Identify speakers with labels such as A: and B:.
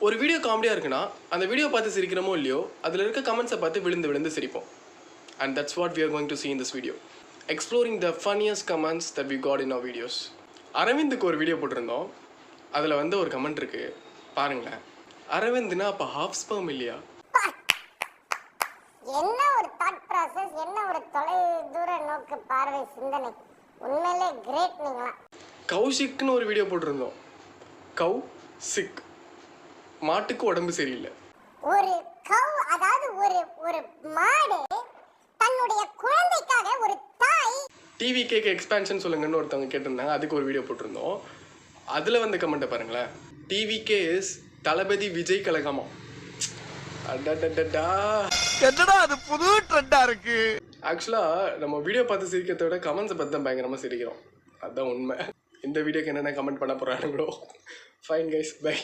A: ஒரு வீடியோ காமெடியாக இருக்குன்னா அந்த வீடியோ பார்த்து சிரிக்கிறோமோ இல்லையோ அதில் இருக்க கமெண்ட்ஸை பார்த்து விழுந்து விழுந்து சிரிப்போம். And that's what we are going to see in this video. Exploring the funniest comments that we got in our videos. அரவிந்துக்கு ஒரு வீடியோ போட்டிருந்தோம். அதில் வந்து ஒரு கமெண்ட் இருக்குது பாருங்களேன். அரவிந்த்னா அப்போ ஹாஃப் ஸ்பெர்ம் இல்லையா?
B: என்ன ஒரு தாட் ப்ராசஸ், என்ன ஒரு தொலை தூர நோக்கு பார்வை சிந்தனை. உண்மையிலே கிரேட் நீங்களா.
A: கௌஷிக்னு ஒரு வீடியோ போட்டிருந்தோம். கௌ சிக், மாட்டுக்கு உடம்பு சரியில்லை.
B: ஒரு கவ், அதாவது ஒரு ஒரு மாடு தன்னுடைய குழந்தைக்காக ஒரு தாய்
A: டிவி கேக்கு எக்ஸ்பேன்ஷன் சொல்லுங்கன்னு ஒருத்தவங்க கேட்டிருந்தாங்க. அதுக்கு ஒரு வீடியோ போட்டிருந்தோம். அதில் வந்து கமெண்ட்டை பாருங்களேன். டிவிகே இஸ் தளபதி விஜய் கலகமா.
C: என்னடா அது புது ட்ரெண்டா இருக்கு.
A: ஆக்சுவலாக நம்ம வீடியோ பார்த்து சிரிக்கிறத விட கமெண்ட்ஸை பார்த்து தான் பயங்கரமாக சிரிக்கிறோம். அதுதான் உண்மை. இந்த வீடியோக்கு என்னென்ன கமெண்ட் பண்ண போகிறானுங்களோ. Fine guys, by.